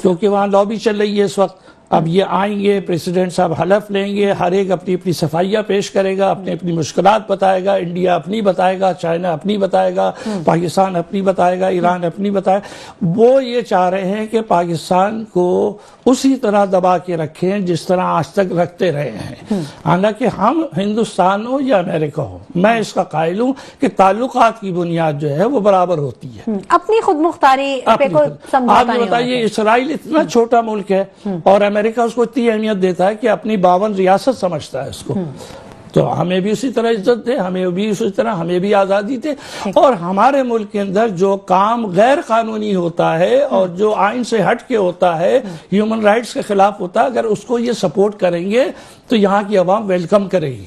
کیونکہ وہاں لابی چل رہی ہے اس وقت، اب یہ آئیں گے، پریزیڈنٹ صاحب حلف لیں گے، ہر ایک اپنی اپنی صفائیاں پیش کرے گا، اپنی مشکلات بتائے گا، انڈیا اپنی بتائے گا، چائنا اپنی بتائے گا، پاکستان اپنی بتائے گا، ایران اپنی بتائے گا۔ وہ یہ چاہ رہے ہیں کہ پاکستان کو اسی طرح دبا کے رکھیں جس طرح آج تک رکھتے رہے ہیں۔ حالانکہ ہم ہندوستان ہو یا امریکہ ہو، میں اس کا قائل ہوں کہ تعلقات کی بنیاد جو ہے وہ برابر ہوتی ہے۔ اپنی خود مختاری پہ کوئی آپ سمجھوتا یہ نہیں بتائیے، اسرائیل اتنا چھوٹا ملک ہے اور امریکہ اس کو اتنی اہمیت دیتا ہے کہ اپنی 52 ریاست سمجھتا ہے اس کو۔ تو ہمیں بھی اسی طرح عزت دے، ہمیں بھی اسی طرح ہمیں بھی آزادی دے، اور ہمارے ملک کے اندر جو کام غیر قانونی ہوتا ہے اور جو آئین سے ہٹ کے ہوتا ہے، ہیومن رائٹس کے خلاف ہوتا ہے، اگر اس کو یہ سپورٹ کریں گے تو یہاں کی عوام ویلکم کرے گی،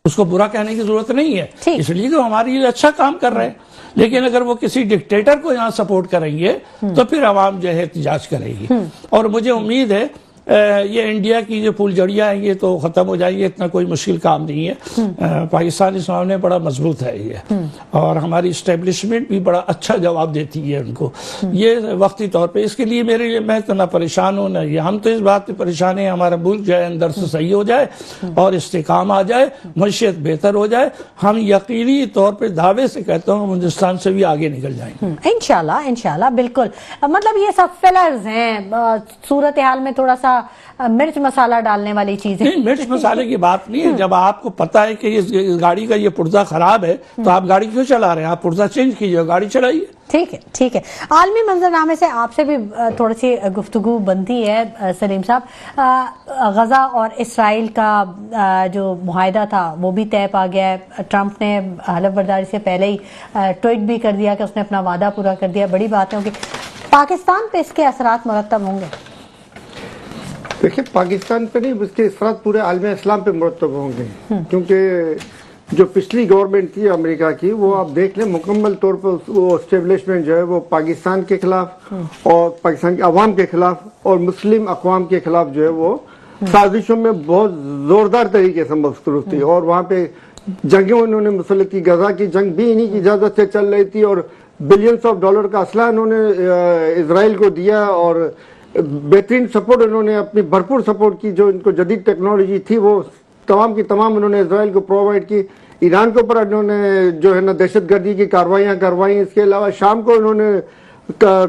اس کو برا کہنے کی ضرورت نہیں ہے، اس لیے کہ ہمارے لیے اچھا کام کر رہے ہیں۔ لیکن اگر وہ کسی ڈکٹیٹر کو یہاں سپورٹ کریں گے تو پھر عوام جو ہے احتجاج کرے گی۔ اور مجھے امید ہے یہ انڈیا کی جو پھول جڑیاں ہیں یہ تو ختم ہو جائیں گے، اتنا کوئی مشکل کام نہیں ہے۔ پاکستان اس معاملے میں بڑا مضبوط ہے یہ، اور ہماری اسٹیبلشمنٹ بھی بڑا اچھا جواب دیتی ہے ان کو۔ یہ وقتی طور پہ اس کے لیے میرے لیے میں تو نہ پریشان ہوں نہ یہ، ہم تو اس بات پہ پریشان ہیں ہمارا ملک جو ہے اندر سے صحیح ہو جائے اور استحکام آ جائے، معیشت بہتر ہو جائے۔ ہم یقینی طور پہ دعوے سے کہتا ہوں ہم ہندوستان سے بھی آگے نکل جائیں گے انشاءاللہ بالکل۔ مطلب یہ سب فلرز ہیں، صورتحال میں تھوڑا سا مرچ مسالہ ڈالنے والی چیزیں۔ نہیں، مرچ مسالے کی بات نہیں ہے۔ جب آپ کو پتا ہے کہ اس گاڑی کا یہ پرزہ خراب ہے تو آپ گاڑی کیوں چلا رہے ہیں؟ آپ پرزہ چینج کیجئے، گاڑی چلائیے۔ ٹھیک ہے۔ عالمی منظرنامے سے آپ سے بھی تھوڑی سی گفتگو بنتی ہے سلیم صاحب۔ غزہ اور اسرائیل کا جو معاہدہ تھا وہ بھی طے پا گیا ہے۔ ٹرمپ نے حلف برداری سے پہلے ہی ٹویٹ بھی کر دیا کہ اس نے اپنا وعدہ پورا کر دیا۔ بڑی بات ہے کہ پاکستان پہ اس کے اثرات مرتب ہوں گے۔ دیکھیں، پاکستان پہ نہیں، اس کے اثرات پورے عالم اسلام پہ مرتب ہوں گے، کیونکہ جو پچھلی گورنمنٹ تھی امریکہ کی، وہ آپ دیکھ لیں مکمل طور پر وہ اسٹیبلشمنٹ جو ہے وہ پاکستان کے خلاف اور پاکستان کے عوام کے خلاف اور مسلم اقوام کے خلاف جو ہے وہ سازشوں میں بہت زوردار طریقے سے مصروف تھی، اور وہاں پہ جنگیں انہوں نے مسلط کی۔ غزہ کی جنگ بھی انہی کی اجازت سے چل رہی تھی، اور بلینز آف ڈالر کا اسلحہ انہوں نے اسرائیل کو دیا، اور بہترین سپورٹ انہوں نے اپنی بھرپور سپورٹ کی، جو ان کو جدید ٹیکنالوجی تھی وہ تمام کی تمام انہوں نے اسرائیل کو پرووائڈ کی۔ ایران کے اوپر انہوں نے جو ہے نا دہشت گردی کی کاروائیاں کروائی، اس کے علاوہ شام کو انہوں نے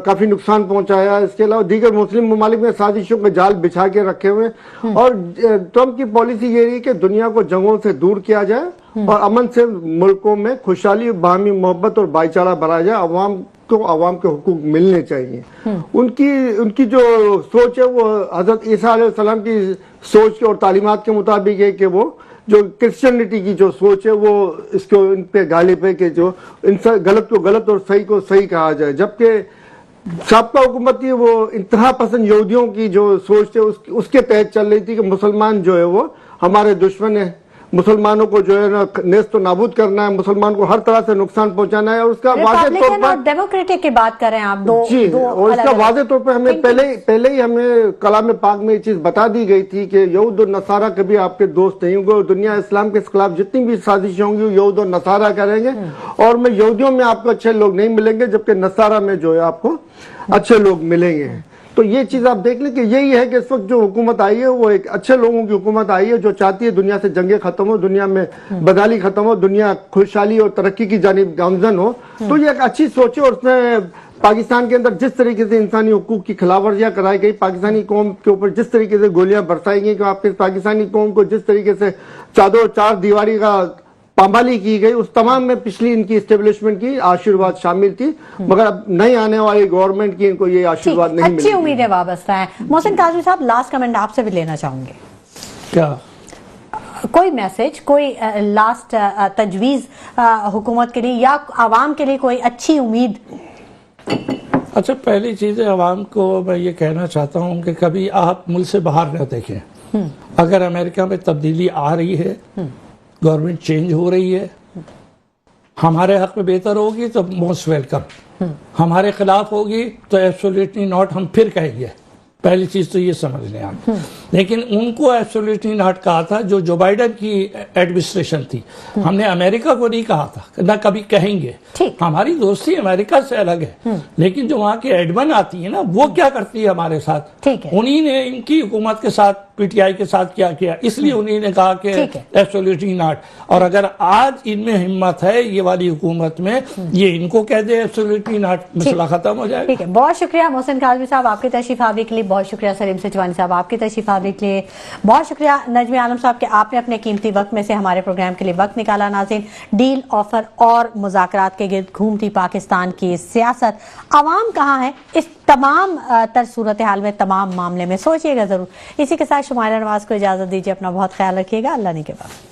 کافی نقصان پہنچایا، اس کے علاوہ دیگر مسلم ممالک میں سازشوں کے جال بچھا کے رکھے ہوئے، اور ٹرمپ کی پالیسی یہ رہی کہ دنیا کو جنگوں سے دور کیا جائے اور امن سے ملکوں میں خوشحالی، باہمی محبت اور بھائی چارہ بڑھایا جائے، عوام کو عوام کے حقوق ملنے چاہیے۔ ان کی جو سوچ ہے وہ حضرت عیسیٰ علیہ السلام کی سوچ اور تعلیمات کے مطابق ہے کہ وہ جو کرسچینٹی کی جو سوچ ہے وہ اس کو ان پہ غالب ہے کہ جو ان سے غلط کو غلط اور صحیح کو صحیح کہا جائے، جبکہ سابقہ حکومت تھی وہ انتہا پسند یہودیوں کی جو سوچ ہے اس کے تحت چل رہی تھی کہ مسلمان جو ہے وہ ہمارے دشمن ہیں، مسلمانوں کو جو ہے نا نیست و نابود کرنا ہے، مسلمان کو ہر طرح سے نقصان پہنچانا ہے، اور اس کا واضح طور پر ڈیموکریٹک کی بات کر رہے ہیں آپ، جی، اور اس کا واضح طور پہ ہمیں پہلے ہی ہمیں کلام پاک میں یہ چیز بتا دی گئی تھی کہ یہود اور نصارہ کبھی آپ کے دوست نہیں ہوں گے، اور دنیا اسلام کے خلاف جتنی بھی سازشیں ہوں گی یہود اور نصارہ کریں گے، اور میں یہودیوں میں آپ کو اچھے لوگ نہیں ملیں گے، جبکہ نصارہ میں جو ہے آپ کو اچھے لوگ ملیں گے۔ تو یہ چیز آپ دیکھ لیں کہ یہی ہے کہ اس وقت جو حکومت آئی ہے وہ ایک اچھے لوگوں کی حکومت آئی ہے، جو چاہتی ہے دنیا سے جنگیں ختم ہو، دنیا میں بدحالی ختم ہو، دنیا خوشحالی اور ترقی کی جانب گامزن ہو۔ تو یہ ایک اچھی سوچ ہے، اور اس میں پاکستان کے اندر جس طریقے سے انسانی حقوق کی خلاف ورزیاں کرائی گئی، پاکستانی قوم کے اوپر جس طریقے سے گولیاں برسائی گئی، کہ آپ کے پاکستانی قوم کو جس طریقے سے چار دیواری کا پامالی کی گئی، اس تمام میں پچھلی ان کی اسٹیبلشمنٹ کی آشیرواد شامل تھی، مگر اب نئی آنے والی گورنمنٹ کی ان کو یہ آشیرواد نہیں ملے گی۔ اچھی امیدیں وابستہ ہیں۔ محسن کاظمی صاحب، لاسٹ کمنٹ آپ سے بھی لینا چاہوں گے، کیا کوئی میسج، کوئی لاسٹ تجویز حکومت کے لیے یا عوام کے لیے، کوئی اچھی امید؟ اچھا، پہلی چیز ہے عوام کو میں یہ کہنا چاہتا ہوں کہ کبھی آپ ملک سے باہر نہ دیکھیں۔ اگر امریکہ میں تبدیلی آ رہی ہے، گورنمنٹ چینج ہو رہی ہے، ہمارے حق میں بہتر ہوگی تو موسٹ ویلکم، ہمارے خلاف ہوگی تو ایبسولیٹلی ناٹ، ہم پھر کہیں گے पहली चीज तो ये समझ लें आप। लेकिन उनको एब्सोल्युटली नॉट कहा था जो बाइडेन की एडमिनिस्ट्रेशन थी। हमने अमेरिका को नहीं कहा था, ना कभी कहेंगे। हमारी दोस्ती अमेरिका से अलग है, लेकिन जो वहाँ की एडमन आती है ना, वो क्या करती है हमारे साथ, उन्हीं ने इनकी हुकूमत के साथ, पीटीआई के साथ क्या किया, इसलिए उन्हीं ने कहा कि एब्सोल्युटली नॉट। और अगर आज इनमें हिम्मत है ये वाली हुकूमत में, ये इनको कह दे एब्सोल्युटली नॉट, मसला खत्म हो जाएगा। ठीक है, बहुत शुक्रिया मोहसिन काज़मी साहब आपकी तशरीफ आवरी के लिए, बहुत शुक्रिया सलीम सिचवानी साहब आपकी तशरीफ आवरी के लिए, बहुत शुक्रिया नजमी आलम साहब कि आपने अपने कीमती वक्त में से हमारे प्रोग्राम के लिए वक्त निकाला। नाज़रीन, डील, ऑफर और मुज़ाकरात के गिर्द घूमती पाकिस्तान की सियासत, अवाम कहाँ है, इस तमाम तर सूरत हाल में, तमाम मामले में सोचिएगा जरूर। इसी के साथ शुमाइरा नवाज को इजाजत दीजिए, अपना बहुत ख्याल रखिएगा, अल्लाह ने के बाद।